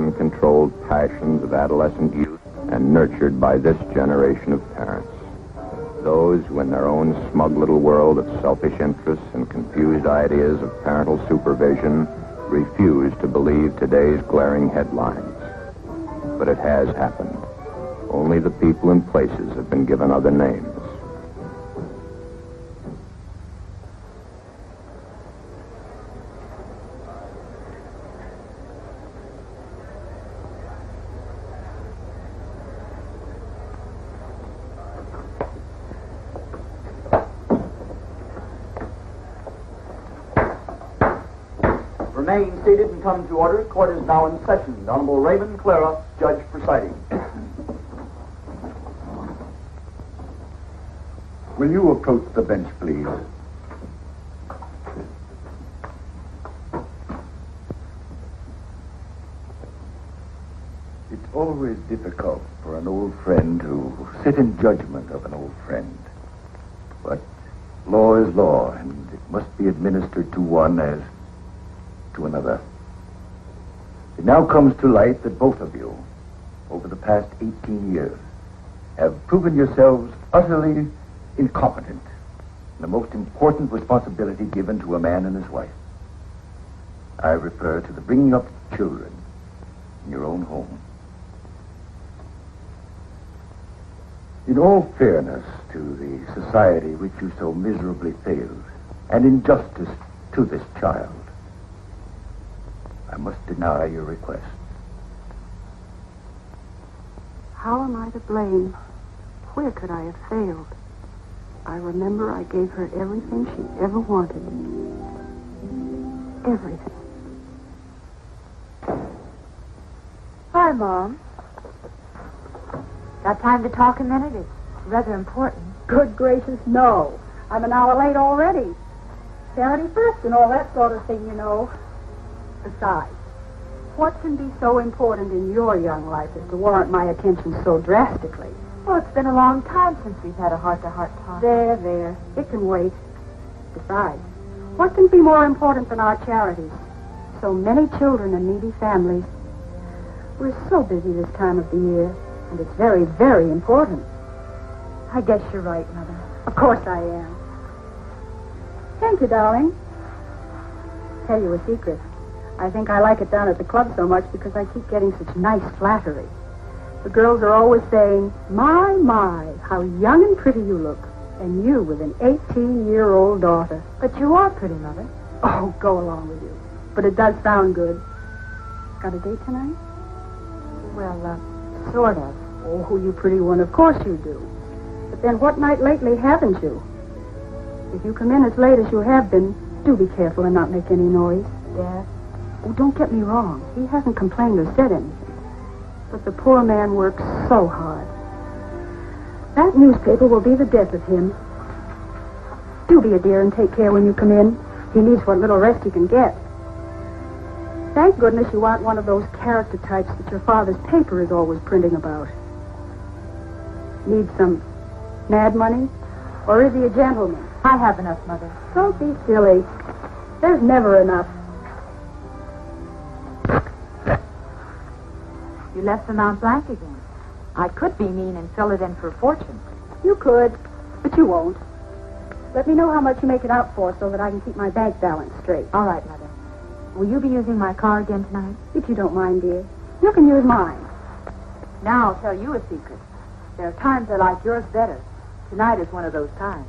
uncontrolled passions of adolescent youth and nurtured by this generation of parents. Those who, in their own smug little world of selfish interests and confused ideas of parental supervision, refuse to believe today's glaring headlines. But it has happened. Only the people and places have been given other names. Remain seated and come to order. Court is now in session. The Honorable Raymond Clara, Judge presiding. Will you approach the bench, please? It's always difficult for an old friend to sit in judgment of an old friend. But law is law, and it must be administered to one as to another. It now comes to light that both of you, over the past 18 years, have proven yourselves utterly incompetent in the most important responsibility given to a man and his wife. I refer to the bringing up of children in your own home. In all fairness to the society which you so miserably failed, and in justice to this child, I must deny your request. How am I to blame? Where could I have failed? I remember I gave her everything she ever wanted. Everything. Hi, Mom. Got time to talk a minute? It's rather important. Good gracious, no. I'm an hour late already. Charity first and all that sort of thing, you know. Besides, what can be so important in your young life as to warrant my attention so drastically? Well, it's been a long time since we've had a heart-to-heart talk. There. It can wait. Besides, what can be more important than our charities? So many children and needy families. We're so busy this time of the year, and it's very, very important. I guess you're right, Mother. Of course I am. Thank you, darling. Tell you a secret. I think I like it down at the club so much because I keep getting such nice flattery. The girls are always saying, my, how young and pretty you look. And you with an 18-year-old daughter. But you are pretty, Mother. Oh, go along with you. But it does sound good. Got a date tonight? Well, sort of. Oh, you pretty one. Of course you do. But then what night lately haven't you? If you come in as late as you have been, do be careful and not make any noise. Dad? Oh, don't get me wrong. He hasn't complained or said anything. But the poor man works so hard. That newspaper will be the death of him. Do be a dear and take care when you come in. He needs what little rest he can get. Thank goodness you aren't one of those character types that your father's paper is always printing about. Need some mad money? Or is he a gentleman? I have enough, Mother. Don't be silly. There's never enough. You left the Mount Blanc again. I could be mean and fill it in for a fortune. You could, but you won't. Let me know how much you make it out for so that I can keep my bank balance straight. All right, Mother. Will you be using my car again tonight? If you don't mind, dear. You can use mine. Now I'll tell you a secret. There are times I like yours better. Tonight is one of those times.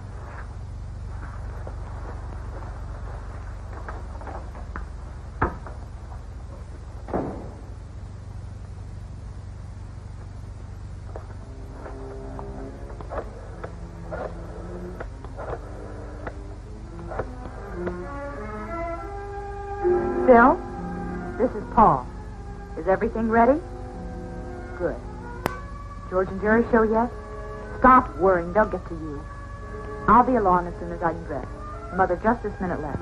Phil, this is Paul. Is everything ready? Good. George and Jerry show yet? Stop worrying. They'll get to you. I'll be along as soon as I can dress. Mother, just this minute left.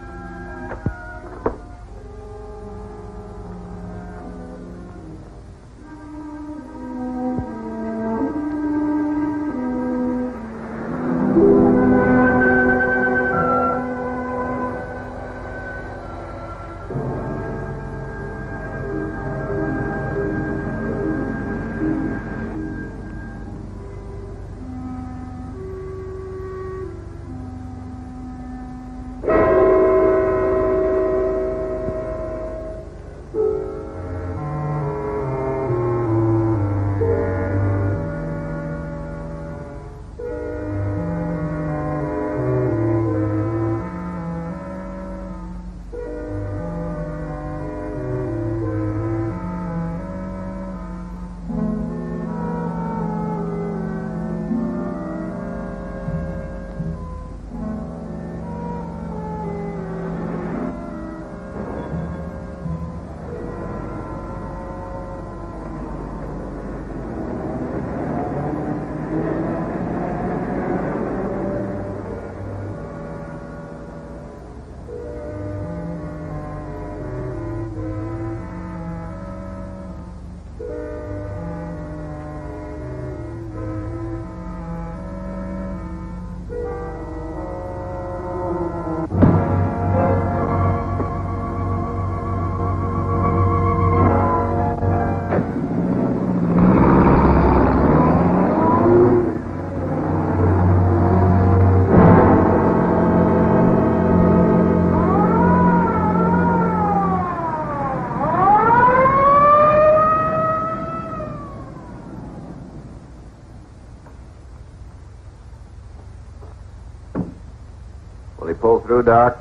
Will he pull through, Doc?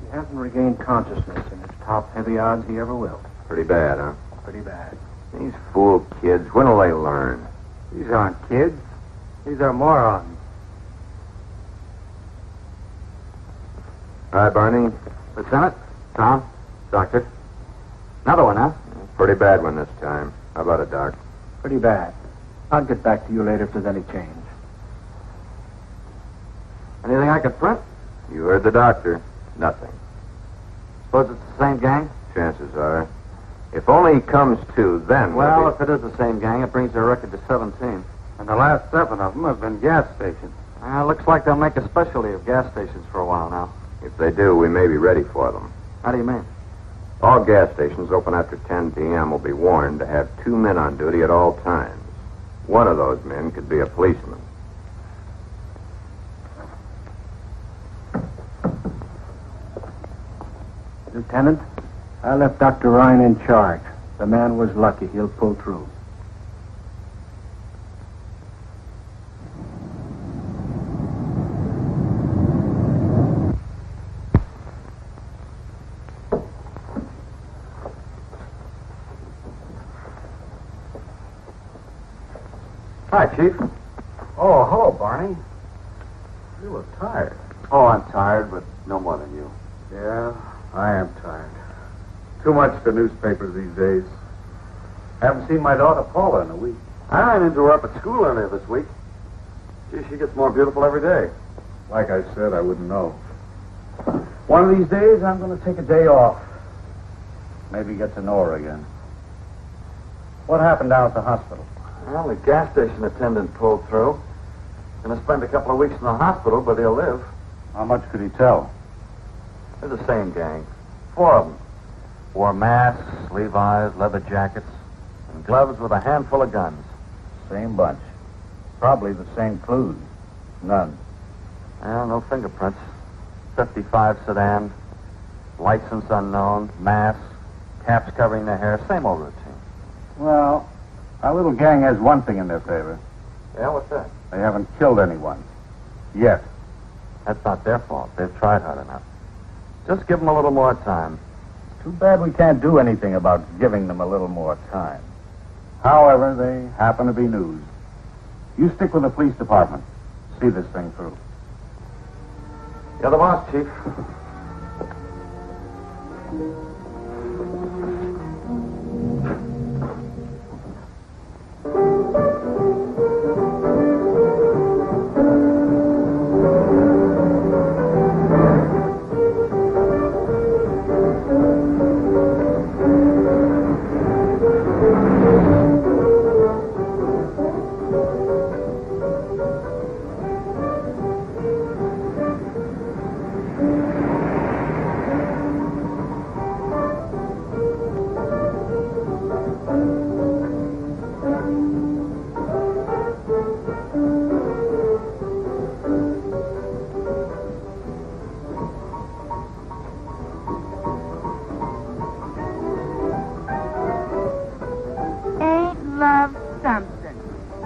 He hasn't regained consciousness, and it's top heavy odds he ever will. Pretty bad, huh? Pretty bad. These fool kids, when will they learn? These aren't kids. These are morons. All right, Barney. Lieutenant, Tom, Doctor. Another one, huh? Pretty bad one this time. How about it, Doc? Pretty bad. I'll get back to you later if there's any change. Anything I could print? You heard the doctor. Nothing. Suppose it's the same gang? Chances are. If only he comes to, then... Well, we'll if it is the same gang, it brings their record to 17. And the last 7 of them have been gas stations. Looks like they'll make a specialty of gas stations for a while now. If they do, we may be ready for them. How do you mean? All gas stations open after 10 p.m. will be warned to have 2 men on duty at all times. One of those men could be a policeman. Lieutenant, I left Dr. Ryan in charge. The man was lucky. He'll pull through. Hi, Chief. Oh, hello, Barney. You look tired. Oh, I'm tired, but no more than you. Yeah, I am tired. Too much for newspapers these days. Haven't seen my daughter Paula in a week. I ran into her up at school earlier this week. Gee, she gets more beautiful every day. Like I said, I wouldn't know. One of these days, I'm going to take a day off. Maybe get to know her again. What happened down at the hospital? Well, the gas station attendant pulled through. Gonna spend a couple of weeks in the hospital, but he'll live. How much could he tell? They're the same gang. 4 of them. Wore masks, Levi's, leather jackets, and gloves with a handful of guns. Same bunch. Probably the same clues. None. Well, no fingerprints. 55 sedan, license unknown, masks, caps covering their hair. Same old routine. Well, our little gang has one thing in their favor. Yeah, what's that? They haven't killed anyone. Yet. That's not their fault. They've tried hard enough. Just give them a little more time. Too bad we can't do anything about giving them a little more time. However, they happen to be news. You stick with the police department. See this thing through. You're the boss, Chief.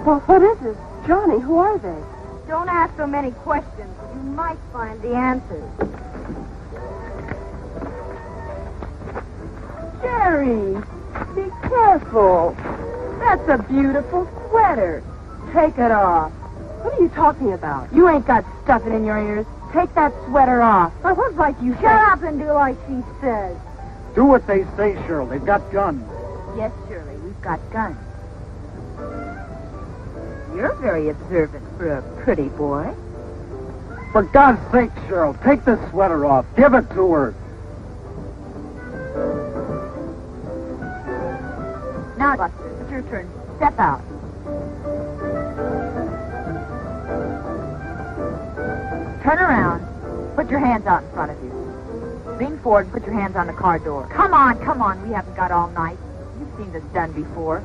Well, what is it? Johnny, who are they? Don't ask so many questions. You might find the answers. Jerry, be careful. That's a beautiful sweater. Take it off. What are you talking about? You ain't got stuffing in your ears. Take that sweater off. I was like you Shut up and do like she says. Do what they say, Cheryl. They've got guns. Yes, Shirley, we've got guns. You're very observant for a pretty boy. For God's sake, Cheryl, take the sweater off. Give it to her. Now, Buster, it's your turn. Step out. Turn around. Put your hands out in front of you. Lean forward and put your hands on the car door. Come on, come on. We haven't got all night. You've seen this done before.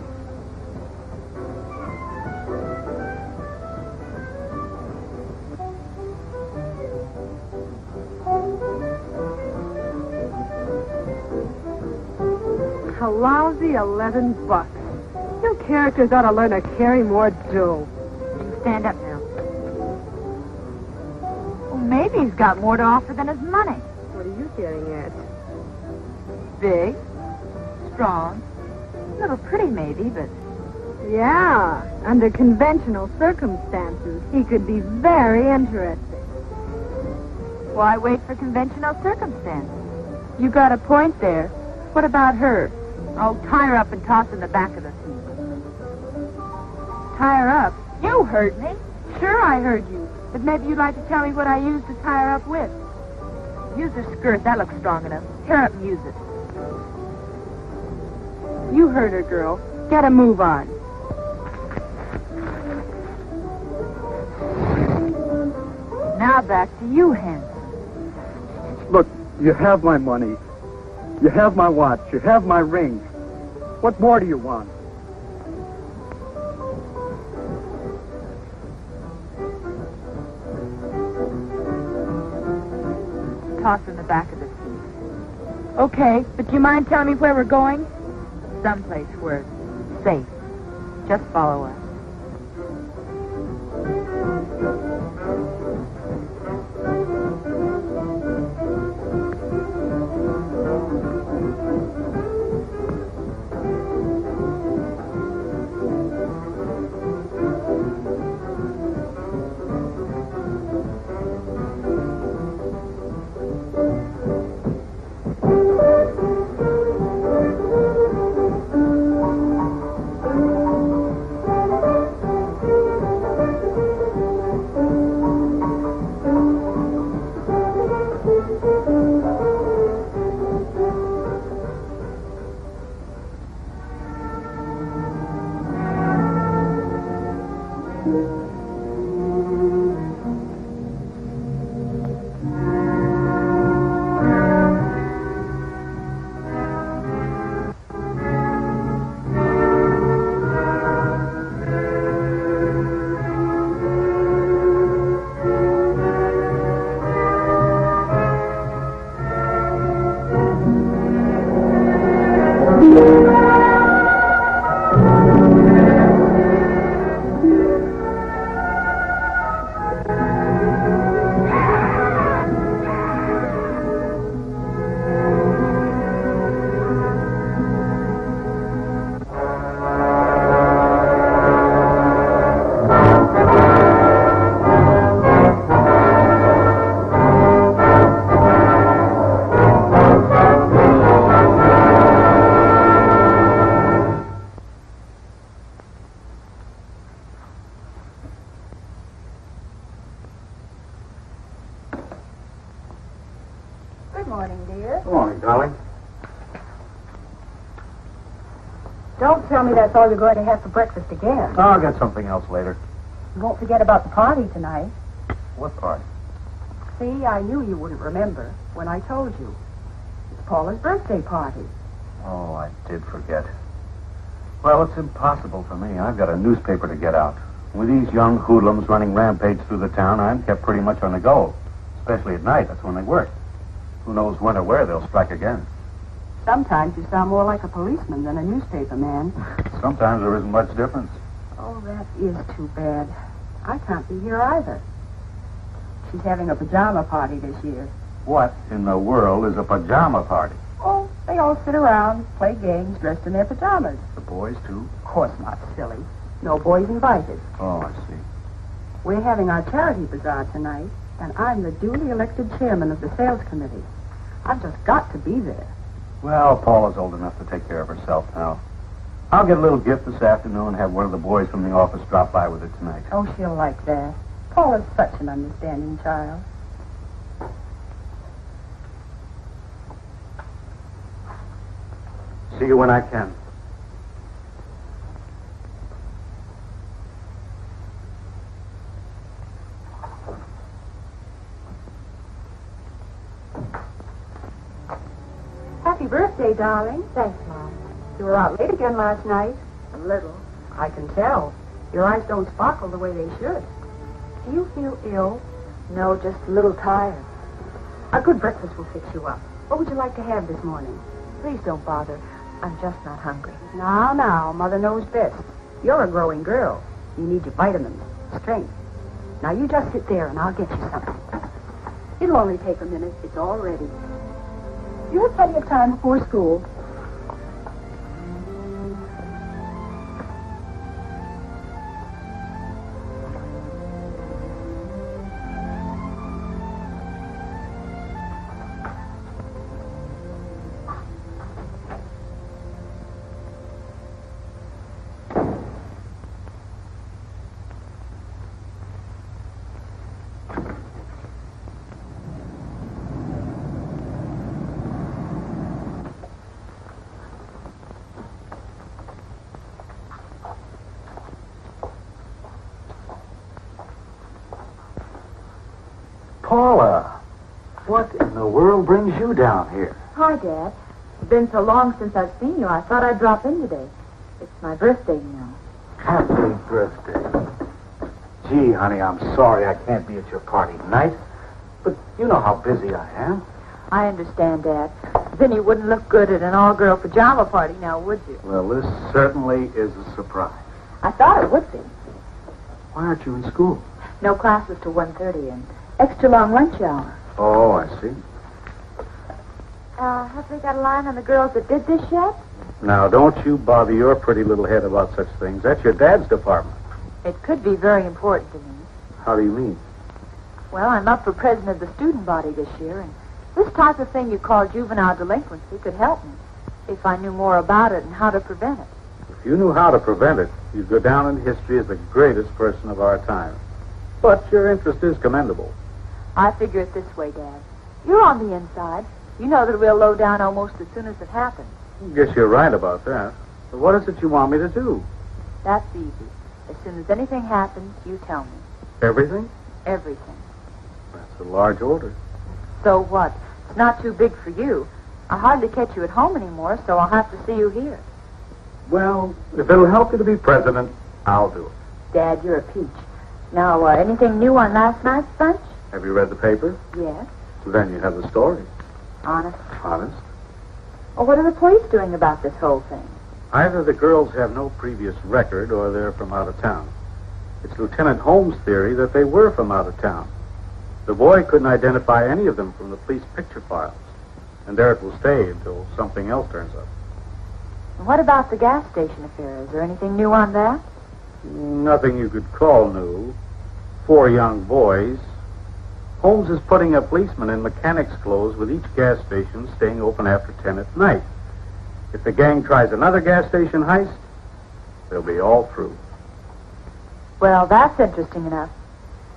A lousy $11. You characters ought to learn to carry more dough. You can stand up now. Well, maybe He's got more to offer than his money. What are you getting at? Big, strong, a little pretty maybe, but... Yeah, under conventional circumstances, he could be very interesting. Why wait for conventional circumstances? You got a point there. What about her? Oh, tie her up and toss in the back of the seat. Tie her up? You heard me. Sure, I heard you. But maybe you'd like to tell me what I used to tie her up with. Use her skirt. That looks strong enough. Tear up and use it. You heard her, girl. Get a move on. Now back to you, Hanson. Look, you have my money. You have my watch. You have my ring. What more do you want? Toss her in the back of the seat. Okay, but do you mind telling me where we're going? Someplace where it's safe. Just follow us. Good morning, dear. Good morning, darling. Don't tell me that's all you're going to have for breakfast again. I'll get something else later. You won't forget about the party tonight. What party? See, I knew you wouldn't remember when I told you. It's Paula's birthday party. Oh, I did forget. Well, it's impossible for me. I've got a newspaper to get out. With these young hoodlums running rampage through the town, I'm kept pretty much on the go. Especially at night. That's when they work. Who knows when or where they'll strike again. Sometimes you sound more like a policeman than a newspaper man. Sometimes there isn't much difference. Oh, that is too bad. I can't be here either. She's having a pajama party this year. What in the world is a pajama party? Oh, they all sit around, play games, dressed in their pajamas. The boys, too? Of course not, silly. No boys invited. Oh, I see. We're having our charity bazaar tonight, and I'm the duly elected chairman of the sales committee. I've just got to be there. Well, Paula's old enough to take care of herself now. I'll get a little gift this afternoon and have one of the boys from the office drop by with it tonight. Oh, she'll like that. Paula's such an understanding child. See you when I can. Happy birthday, darling. Thanks, Mom. You were out late again last night. A little. I can tell. Your eyes don't sparkle the way they should. Do you feel ill? No, just a little tired. A good breakfast will fix you up. What would you like to have this morning? Please don't bother. I'm just not hungry. Now, Mother knows best. You're a growing girl. You need your vitamins, strength. Now, you just sit there and I'll get you something. It'll only take a minute. It's all ready. You have plenty of time before school. Paula, what in the world brings you down here? Hi, Dad. It's been so long since I've seen you, I thought I'd drop in today. It's my birthday, you know. Happy birthday. Gee, honey, I'm sorry I can't be at your party tonight, but you know how busy I am. I understand, Dad. Then you wouldn't look good at an all-girl pajama party now, would you? Well, this certainly is a surprise. I thought it would be. Why aren't you in school? No classes till 1:30 and extra long lunch hour. Oh, I see. Have they got a line on the girls that did this yet? Now, don't you bother your pretty little head about such things. That's your dad's department. It could be very important to me. How do you mean? Well, I'm up for president of the student body this year, and this type of thing you call juvenile delinquency could help me if I knew more about it and how to prevent it. If you knew how to prevent it, you'd go down in history as the greatest person of our time. But your interest is commendable. I figure it this way, Dad. You're on the inside. You know that we'll low down almost as soon as it happens. Guess you're right about that. But what is it you want me to do? That's easy. As soon as anything happens, you tell me. Everything? Everything. That's a large order. So what? It's not too big for you. I hardly catch you at home anymore, so I'll have to see you here. Well, if it'll help you to be president, I'll do it. Dad, you're a peach. Now, anything new on last night's bunch? Have you read the paper? Yes. Then you have the story. Honest? Honest? Well, what are the police doing about this whole thing? Either the girls have no previous record or they're from out of town. It's Lieutenant Holmes' theory that they were from out of town. The boy couldn't identify any of them from the police picture files. And there it will stay until something else turns up. And what about the gas station affair? Is there anything new on that? Nothing you could call new. 4 young boys. Holmes is putting a policeman in mechanic's clothes with each gas station staying open after 10 at night. If the gang tries another gas station heist, they'll be all through. Well, that's interesting enough.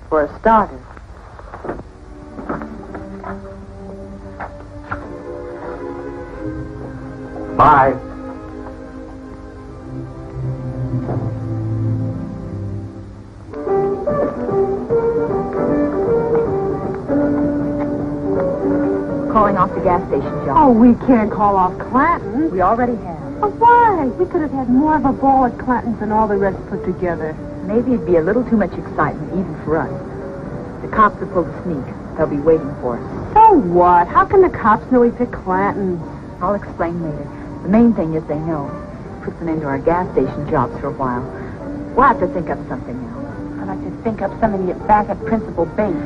For a starter. Bye. Calling off the gas station, John. Oh, we can't call off Clanton. We already have. Oh, why? We could have had more of a ball at Clanton's than all the rest put together. Maybe it'd be a little too much excitement, even for us. The cops have pulled a sneak. They'll be waiting for us. So what? How can the cops know we picked Clanton's? I'll explain later. The main thing is they know. Puts them into our gas station jobs for a while. We'll have to think up something now. I'd like to think up something to get back at Principal Bates.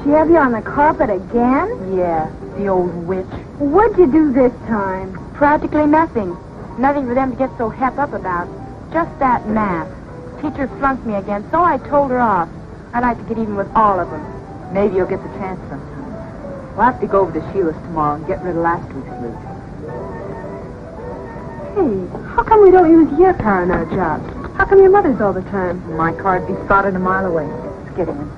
She have you on the carpet again? Yeah, the old witch. What'd you do this time? Practically nothing. Nothing for them to get so hep up about. Just that math. Teacher flunked me again, so I told her off. I'd like to get even with all of them. Maybe you'll get the chance sometime. We'll have to go over to Sheila's tomorrow and get rid of last week's loot. Hey, how come we don't use your car in our jobs? How come your mother's all the time? My car'd be spotted a mile away. Let's get in.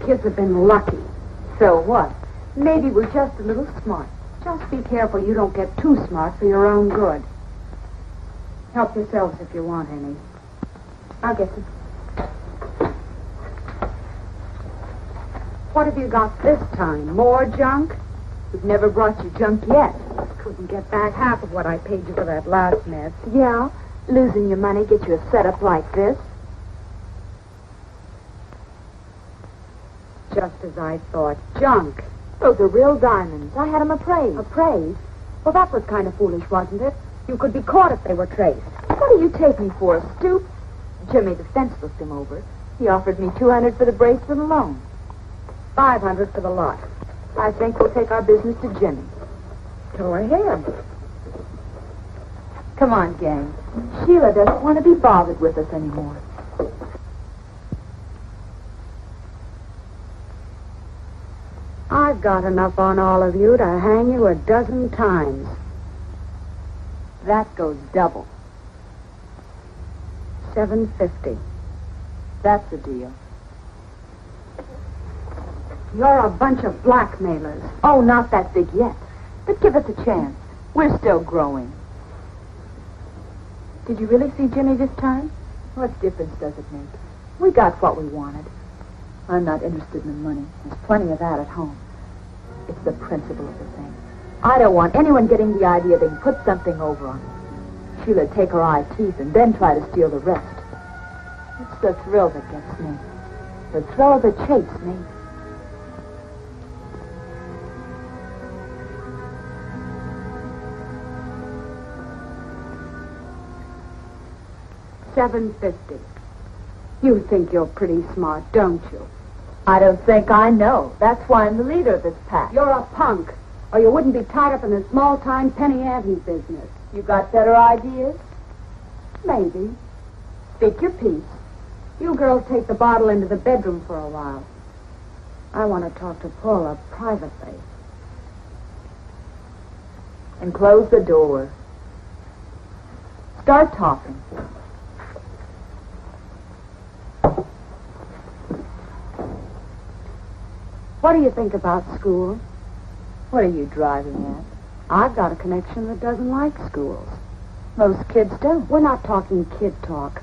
kids have been lucky. So what? Maybe we're just a little smart. Just be careful you don't get too smart for your own good. Help yourselves if you want any. I'll get them. What have you got this time? More junk? We've never brought you junk yet. Couldn't get back half of what I paid you for that last mess. Yeah? Losing your money gets you a setup like this? Just as I thought. Junk. Those are real diamonds. I had them appraised. Appraised? Well, that was kind of foolish, wasn't it? You could be caught if they were traced. What do you take me for, a stoop? Jimmy the fence looked him over. He offered me $200 for the bracelet alone. $500 for the lot. I think we'll take our business to Jimmy. Go ahead. Come on, gang. Sheila doesn't want to be bothered with us anymore. I've got enough on all of you to hang you a dozen times. That goes double. $750. That's the deal. You're a bunch of blackmailers. Oh, not that big yet. But give us a chance. We're still growing. Did you really see Jimmy this time? What difference does it make? We got what we wanted. I'm not interested in the money. There's plenty of that at home. It's the principle of the thing. I don't want anyone getting the idea they can put something over on me. Sheila'd take her eye teeth and then try to steal the rest. It's the thrill that gets me. The thrill of the chase, me. $750. You think you're pretty smart, don't you? I don't think I know. That's why I'm the leader of this pack. You're a punk, or you wouldn't be tied up in the small-time penny ante business. You got better ideas? Maybe. Speak your piece. You girls take the bottle into the bedroom for a while. I want to talk to Paula privately. And close the door. Start talking. What do you think about school? What are you driving at? I've got a connection that doesn't like schools. Most kids don't. We're not talking kid talk.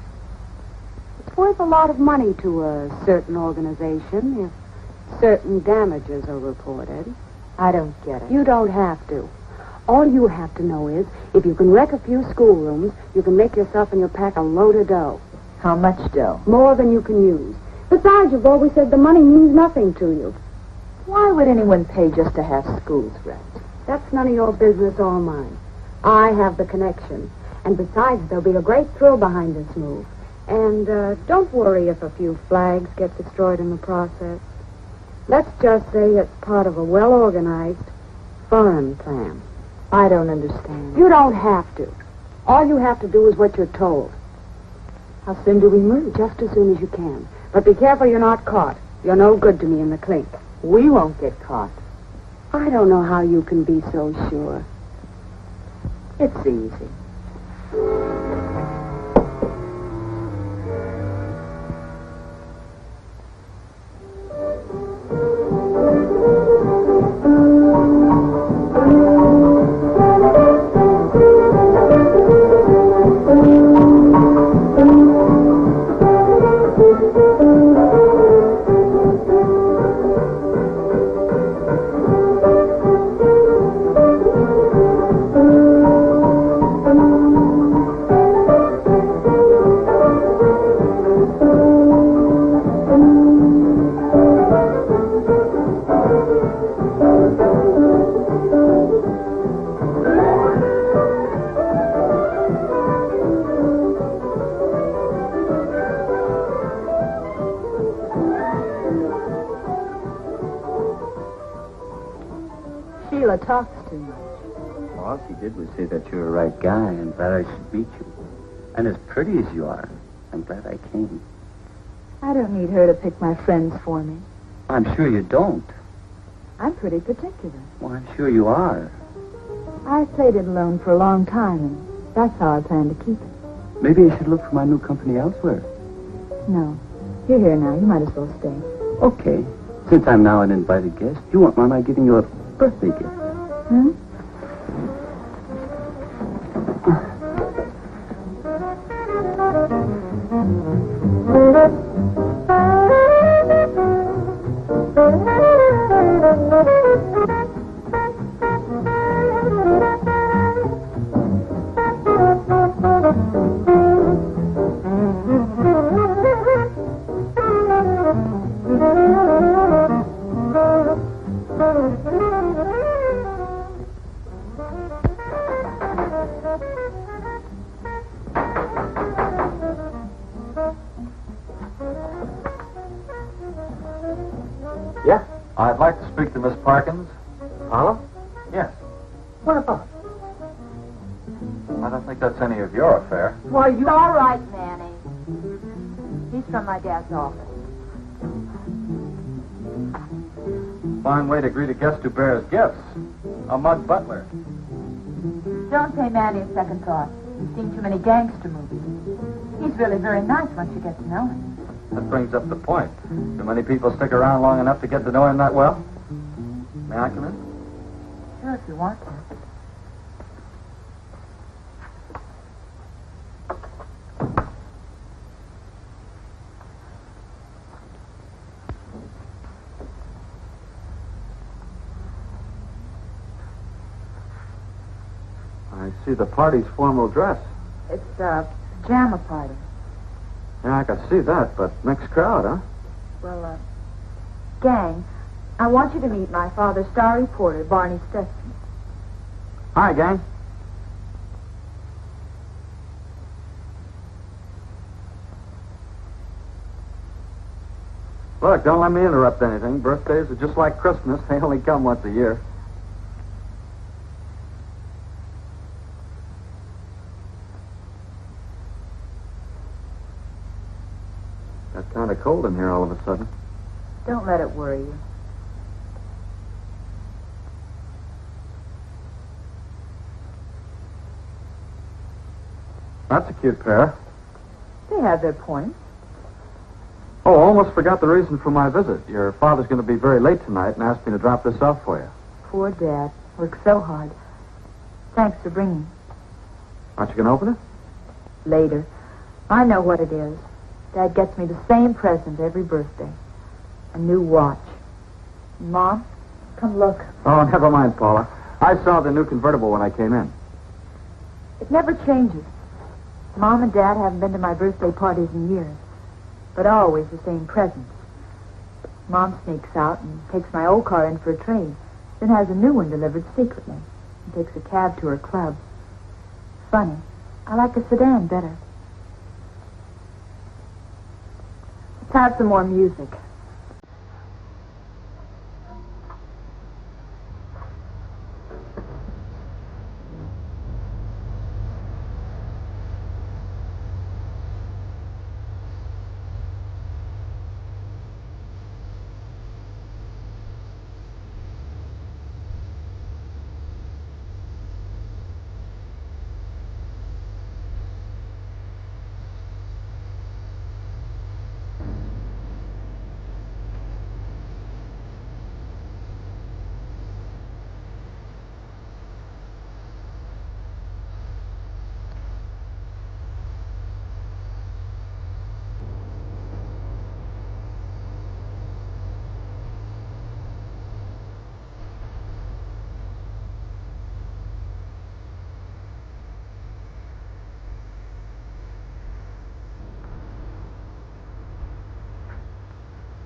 It's worth a lot of money to a certain organization if certain damages are reported. I don't get it. You don't have to. All you have to know is, if you can wreck a few schoolrooms, you can make yourself and your pack a load of dough. How much dough? More than you can use. Besides, you've always said the money means nothing to you. Why would anyone pay just to have schools wrecked? That's none of your business or mine. I have the connection. And besides, there'll be a great thrill behind this move. And don't worry if a few flags get destroyed in the process. Let's just say it's part of a well-organized foreign plan. I don't understand. You don't have to. All you have to do is what you're told. How soon do we move? Just as soon as you can. But be careful you're not caught. You're no good to me in the clink. We won't get caught. I don't know how you can be so sure. It's easy. Sheila talks too much. All she did was say that you're a right guy and that I should meet you. And as pretty as you are, I'm glad I came. I don't need her to pick my friends for me. I'm sure you don't. I'm pretty particular. Well, I'm sure you are. I played it alone for a long time, and that's how I plan to keep it. Maybe I should look for my new company elsewhere. No. You're here now. You might as well stay. Okay. Since I'm now an invited guest, you won't mind my giving you a birthday gift. Hmm? Yeah? I'd like to speak to Miss Parkins. Paula? Yes. What about? I don't think that's any of your affair. Why, you all right, Manny. He's from my dad's office. Fine way to greet a guest who bears gifts. A mud butler. Don't pay Manny a second thought. He's seen too many gangster movies. He's really very nice once you get to know him. That brings up the point. Do many people stick around long enough to get to know him that well? May I come in? Sure, if you want to. I see the party's formal dress. It's a pajama party. Yeah, I can see that, but mixed crowd, huh? Well, gang, I want you to meet my father's star reporter, Barney Stetson. Hi, gang. Look, don't let me interrupt anything. Birthdays are just like Christmas. They only come once a year. Got kind of cold in here all of a sudden. Don't let it worry you. That's a cute pair. They have their points. Oh, almost forgot the reason for my visit. Your father's going to be very late tonight and asked me to drop this off for you. Poor Dad. Works so hard. Thanks for bringing. Aren't you going to open it? Later. I know what it is. Dad gets me the same present every birthday. A new watch. Mom, come look. Oh, never mind, Paula. I saw the new convertible when I came in. It never changes. Mom and Dad haven't been to my birthday parties in years, but always the same presents. Mom sneaks out and takes my old car in for a trade, then has a new one delivered secretly and takes a cab to her club. Funny, I like a sedan better. Let's have some more music.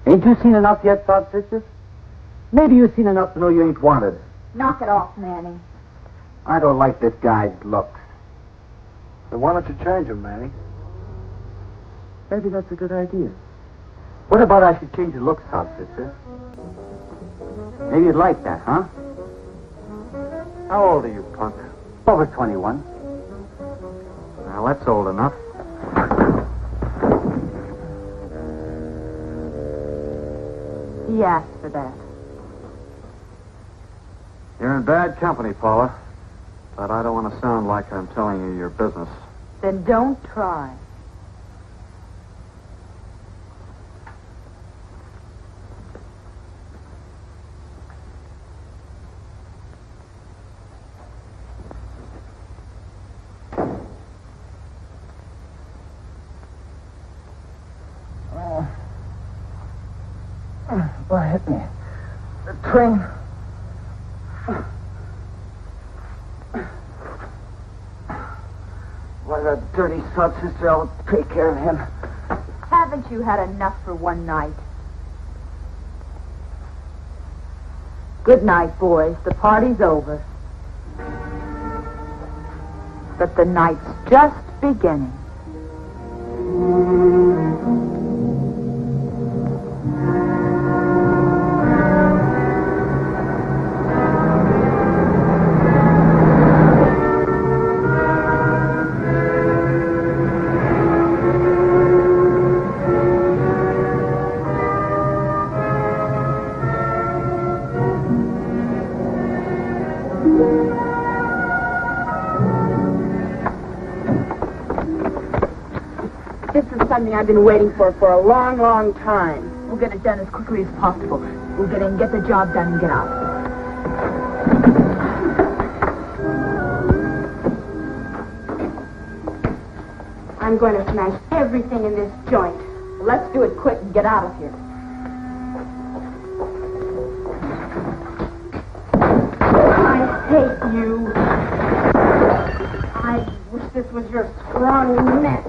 Ain't you seen enough yet, Todd Fisher? Maybe you've seen enough to know you ain't wanted. Knock it off, Manny. I don't like this guy's looks. Then why don't you change him, Manny? Maybe that's a good idea. What about I should change your looks, Todd Fisher? Maybe you'd like that, huh? How old are you, punk? Over 21. Well, that's old enough. He asked for that. You're in bad company, Paula. But I don't want to sound like I'm telling you your business. Then don't try. What hit me? The train. Why, that dirty sod sister, I'll take care of him. Haven't you had enough for one night? Good night, boys. The party's over. But the night's just beginning. This is something I've been waiting for a long, long time. We'll get it done as quickly as possible. We'll get in, get the job done, and get out. I'm going to smash everything in this joint. Let's do it quick and get out of here. I hate you. I wish this was your strong neck.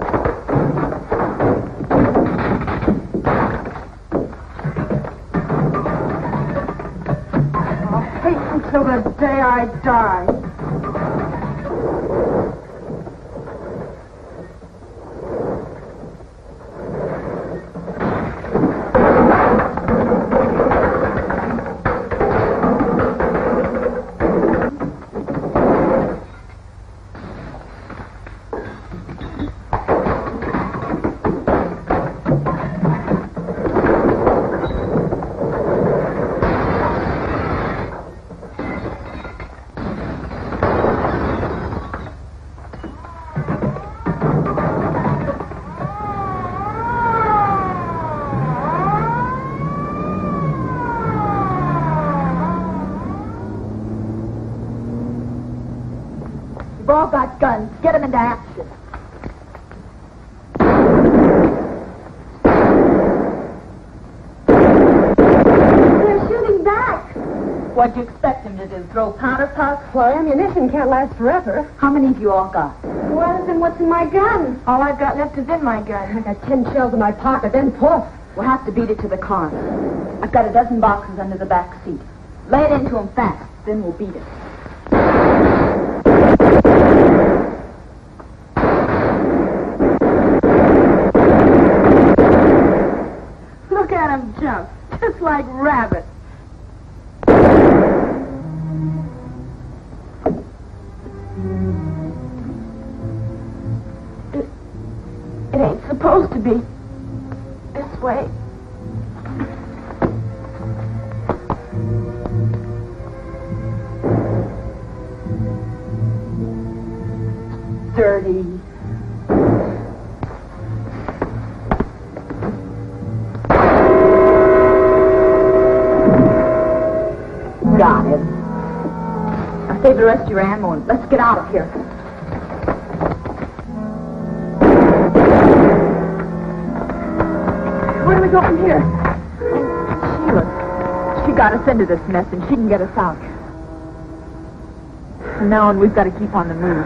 I'll hate until the day I die. We've all got guns. Get them into action. They're shooting back. What'd you expect them to do? Throw powder puffs? Well, ammunition can't last forever. How many have you all got? Well, then what's in my gun? All I've got left is in my gun. I got 10 shells in my pocket, then poof. We'll have to beat it to the car. I've got a dozen boxes under the back seat. Lay it into them fast, then we'll beat it. Look at them jump, just like rabbits. It ain't supposed to be this way. Dirty. Got him. Now save the rest of your ammo and let's get out of here. Where do we go from here? Sheila, she got us into this mess and she can get us out. From now on, we've got to keep on the move.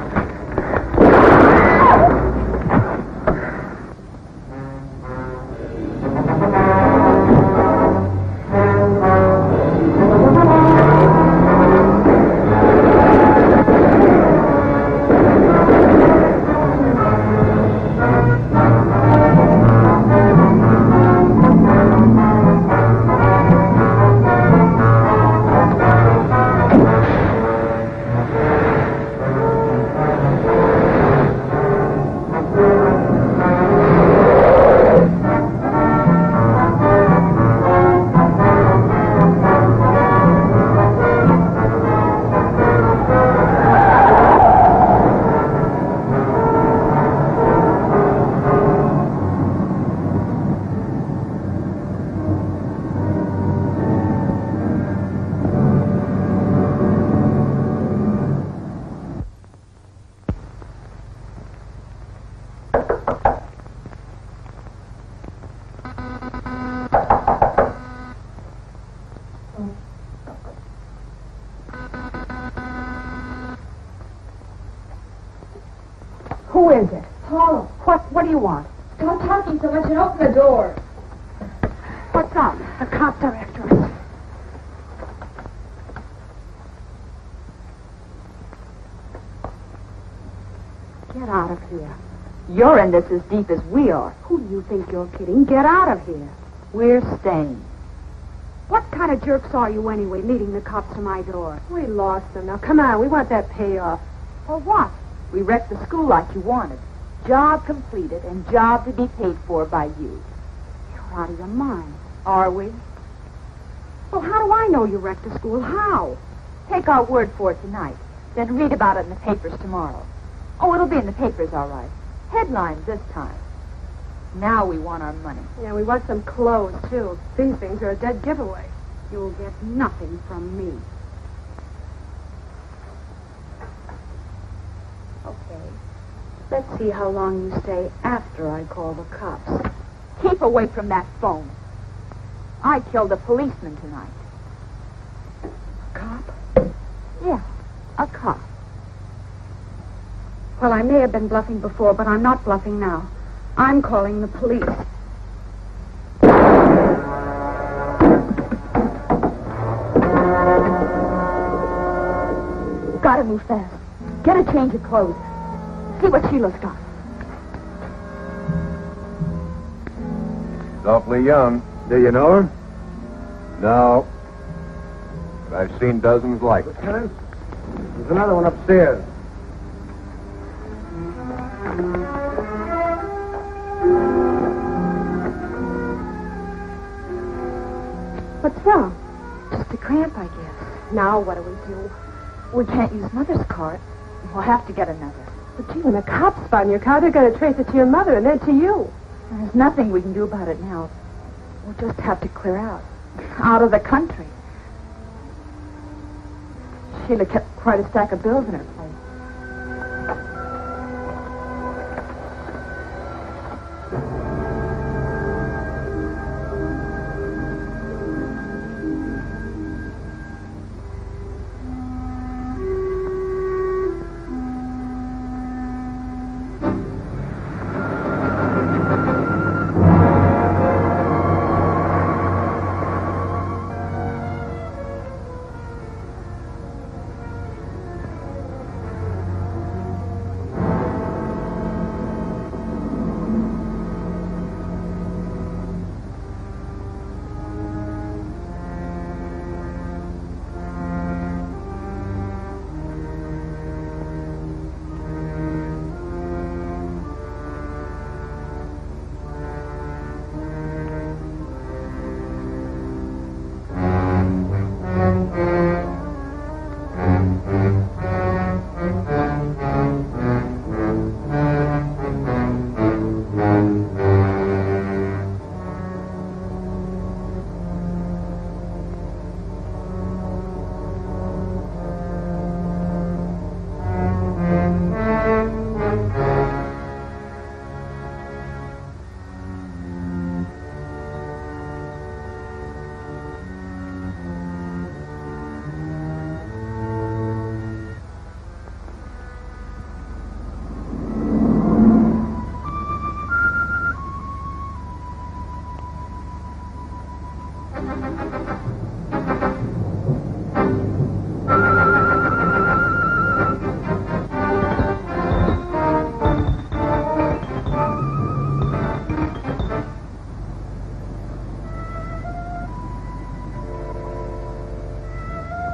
Who is it? Paula, What do you want? stop talking so much and open the door. What's up? The cops are after us. Get out of here. You're in this as deep as we are. Who do you think you're kidding? Get out of here. We're staying. What kind of jerks are you anyway, leading the cops to my door? We lost them. Now, come on. We want that payoff. For what? We wrecked the school like you wanted. Job completed and job to be paid for by you. You're out of your mind. Are we? Well, how do I know you wrecked the school? How? Take our word for it tonight. Then read about it in the papers tomorrow. Oh, it'll be in the papers, all right. Headlines this time. Now we want our money. Yeah, we want some clothes, too. These things are a dead giveaway. You'll get nothing from me. Okay. Let's see how long you stay after I call the cops. Keep away from that phone. I killed a policeman tonight. A cop? Yeah, a cop. Well, I may have been bluffing before, but I'm not bluffing now. I'm calling the police. Gotta move fast. Get a change of clothes. See what Sheila's got. She's awfully young. Do you know her? No. But I've seen dozens like it. Lieutenant, there's another one upstairs. What's wrong? Just a cramp, I guess. Now what do we do? We can't use Mother's cart. We'll have to get another. But gee, when the cops find your car, they're going to trace it to your mother and then to you. There's nothing we can do about it now. We'll just have to clear out. Out of the country. Sheila kept quite a stack of bills in her place.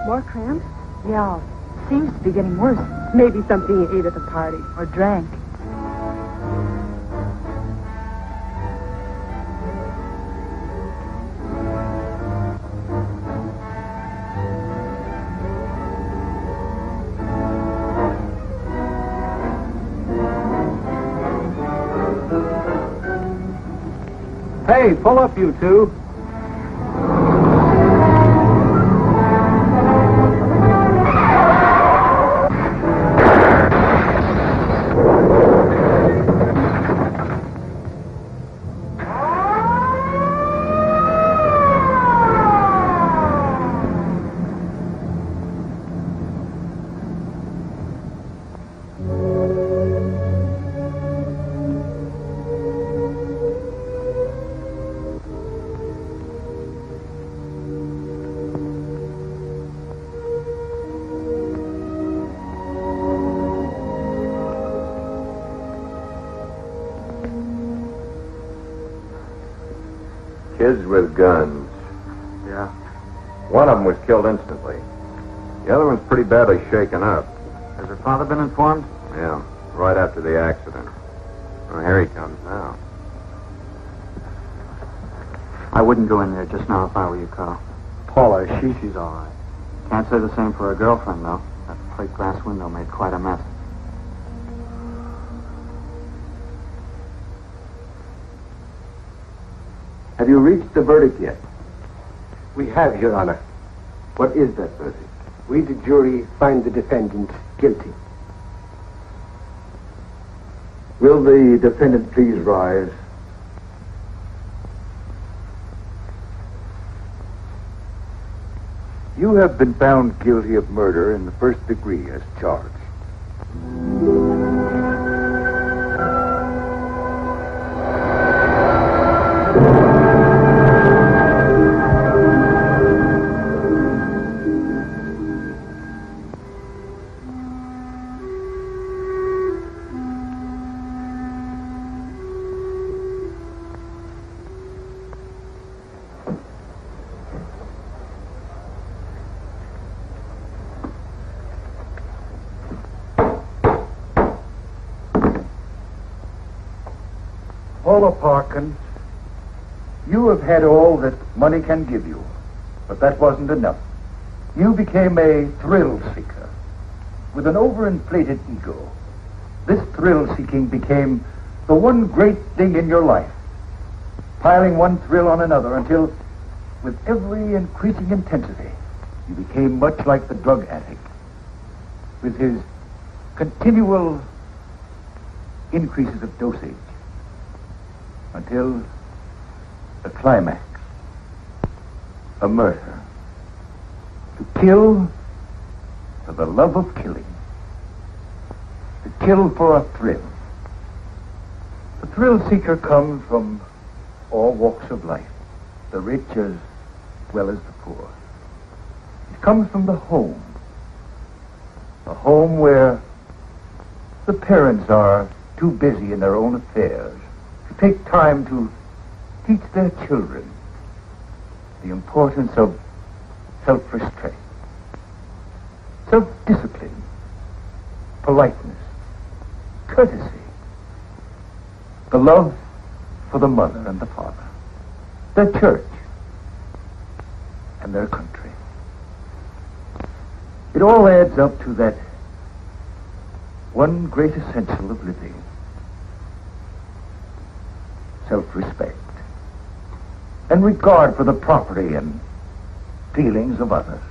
More cramps? Yeah, seems to be getting worse. Maybe something you ate at the party. Or drank. Hey, pull up, you two. Kids with guns. Yeah. One of them was killed instantly. The other one's pretty badly shaken up. Has her father been informed? Yeah, right after the accident. Well, here he comes now. I wouldn't go in there just now if I were you, Carl. Paula, She's all right. Can't say the same for her girlfriend, though. That plate glass window made quite a mess. Have you reached the verdict yet? We have, Your Honor. What is that verdict? We, the jury, find the defendant guilty. Will the defendant please rise? You have been found guilty of murder in the first degree as charged. Paula Parkins, you have had all that money can give you, but that wasn't enough. You became a thrill seeker with an overinflated ego. This thrill seeking became the one great thing in your life, piling one thrill on another until, with every increasing intensity, you became much like the drug addict, with his continual increases of dosage, until the climax, a murder. To kill for the love of killing. To kill for a thrill. The thrill seeker comes from all walks of life, the rich as well as the poor. It comes from the home. A home where the parents are too busy in their own affairs to take time to teach their children the importance of self-restraint, self-discipline, politeness, courtesy, the love for the mother and the father, their church, and their country. It all adds up to that one great essential of living, self-respect, and regard for the property and feelings of others.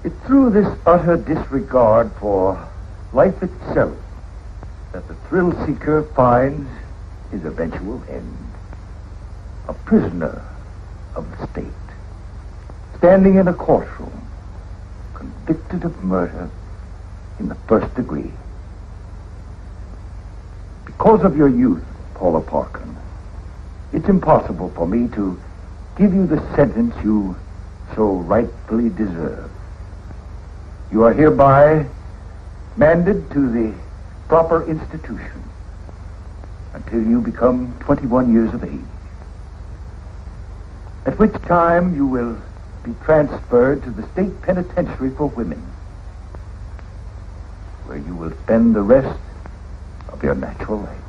It's through this utter disregard for life itself that the thrill seeker finds his eventual end. A prisoner of the state, standing in a courtroom, convicted of murder in the first degree. Because of your youth, Paula Parkin, it's impossible for me to give you the sentence you so rightfully deserve. You are hereby manded to the proper institution until you become 21 years of age, at which time you will be transferred to the state penitentiary for women, where you will spend the rest of your natural life.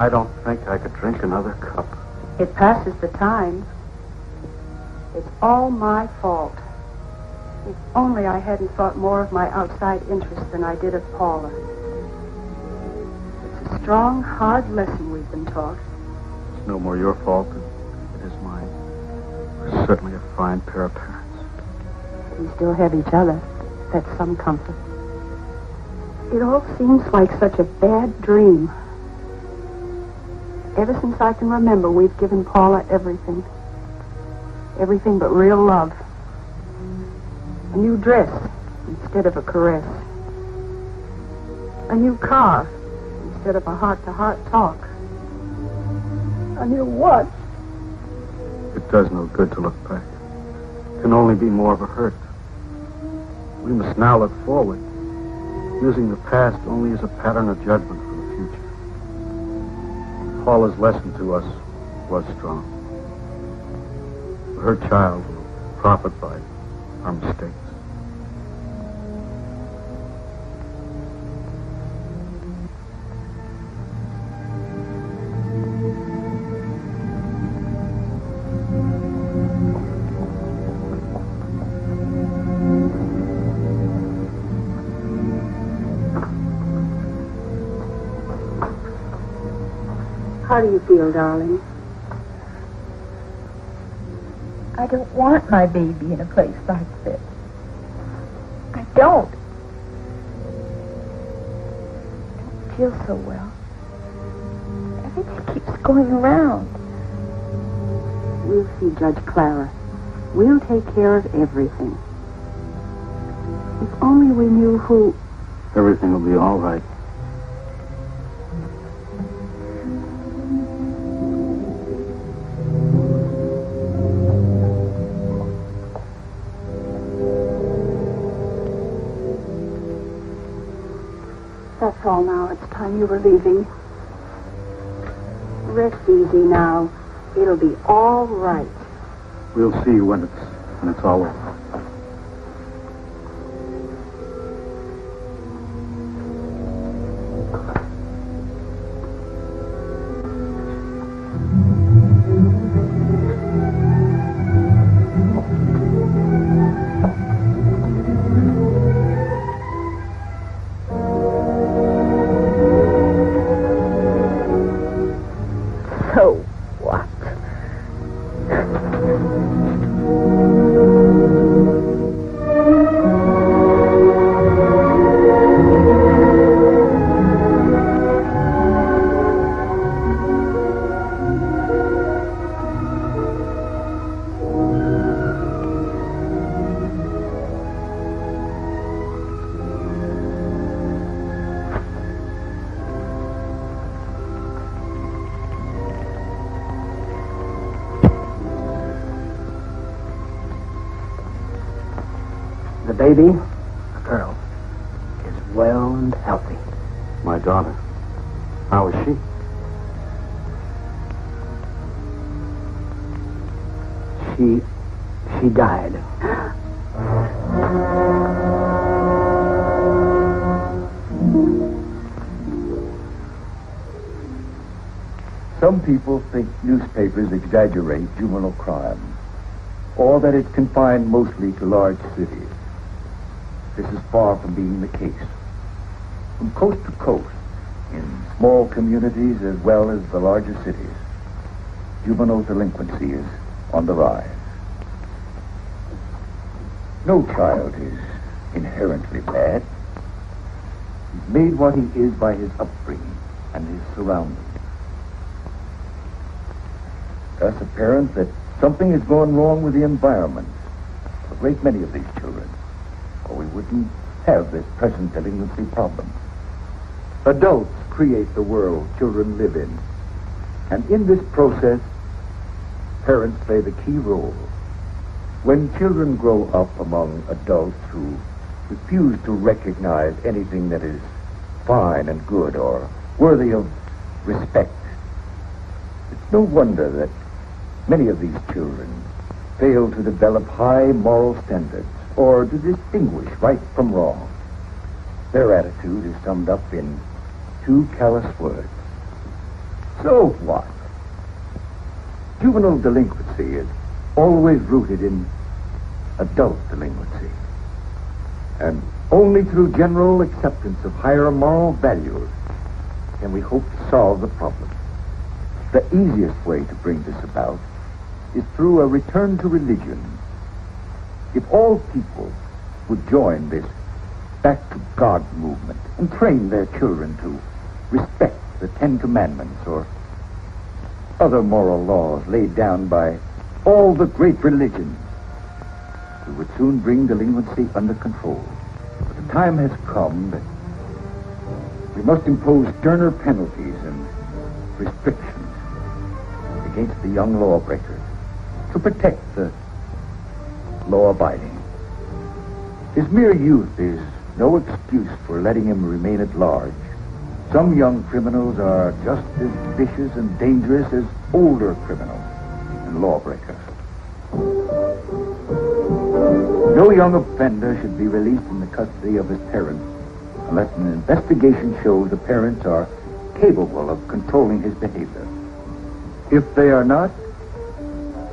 I don't think I could drink another cup. It passes the time. It's all my fault. If only I hadn't thought more of my outside interests than I did of Paula. It's a strong, hard lesson we've been taught. It's no more your fault than it is mine. We're certainly a fine pair of parents. We still have each other. That's some comfort. It all seems like such a bad dream. Ever since I can remember, we've given Paula everything. Everything but real love. A new dress, instead of a caress. A new car instead of a heart-to-heart talk. A new watch. It does no good to look back. It can only be more of a hurt. We must now look forward, using the past only as a pattern of judgment for the future. Paula's lesson to us was strong. Her child will profit by our mistakes. How do you feel, darling? I don't want my baby in a place like this. I don't. I don't feel so well. Everything keeps going around. We'll see Judge Clara. We'll take care of everything. If only we knew who... Everything will be all right. That's all now. It's time you were leaving. Rest easy now. It'll be all right. We'll see when it's all over. So what? The baby, a girl, is well and healthy. My daughter. How is she? She died. Some people think newspapers exaggerate juvenile crime, or that it's confined mostly to large cities. This is far from being the case. From coast to coast, in small communities as well as the larger cities, juvenile delinquency is on the rise. No child is inherently bad. He's made what he is by his upbringing and his surroundings. Thus apparent that something is going wrong with the environment for a great many of these children, or we wouldn't have this present delinquency problem. Adults create the world children live in, and in this process, parents play the key role. When children grow up among adults who refuse to recognize anything that is fine and good or worthy of respect, it's no wonder that many of these children fail to develop high moral standards or to distinguish right from wrong. Their attitude is summed up in two callous words. So what? Juvenile delinquency is always rooted in adult delinquency. And only through general acceptance of higher moral values can we hope to solve the problem. The easiest way to bring this about is through a return to religion. If all people would join this back to God movement and train their children to respect the Ten Commandments or other moral laws laid down by all the great religions, we would soon bring delinquency under control. time has come that we must impose sterner penalties and restrictions against the young lawbreakers to protect the law-abiding. His mere youth is no excuse for letting him remain at large. Some young criminals are just as vicious and dangerous as older criminals and lawbreakers. No young offender should be released in the custody of his parents unless an investigation shows the parents are capable of controlling his behavior. If they are not,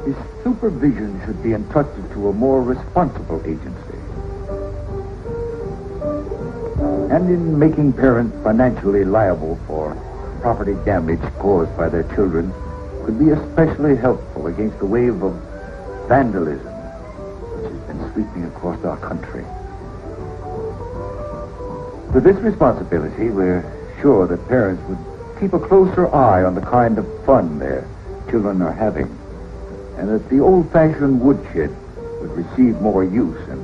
his supervision should be entrusted to a more responsible agency. And in making parents financially liable for property damage caused by their children could be especially helpful against the wave of vandalism which has been sweeping across our country. With this responsibility, we're sure that parents would keep a closer eye on the kind of fun their children are having, and that the old-fashioned woodshed would receive more use and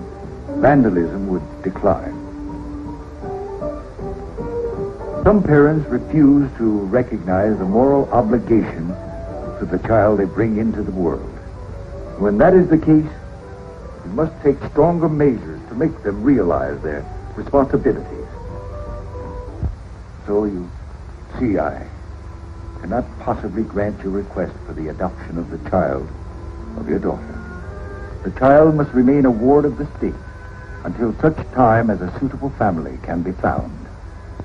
vandalism would decline. Some parents refuse to recognize the moral obligation to the child they bring into the world. When that is the case, we must take stronger measures to make them realize their responsibilities. So you see, I cannot possibly grant your request for the adoption of the child of your daughter. The child must remain a ward of the state until such time as a suitable family can be found.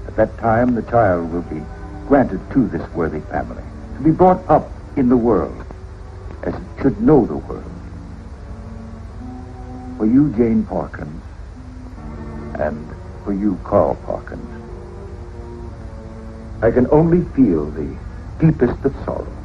At that time, the child will be granted to this worthy family to be brought up in the world as it should know the world. For you, Jane Parkins, and for you, Carl Parkins, I can only feel the deepest of sorrow.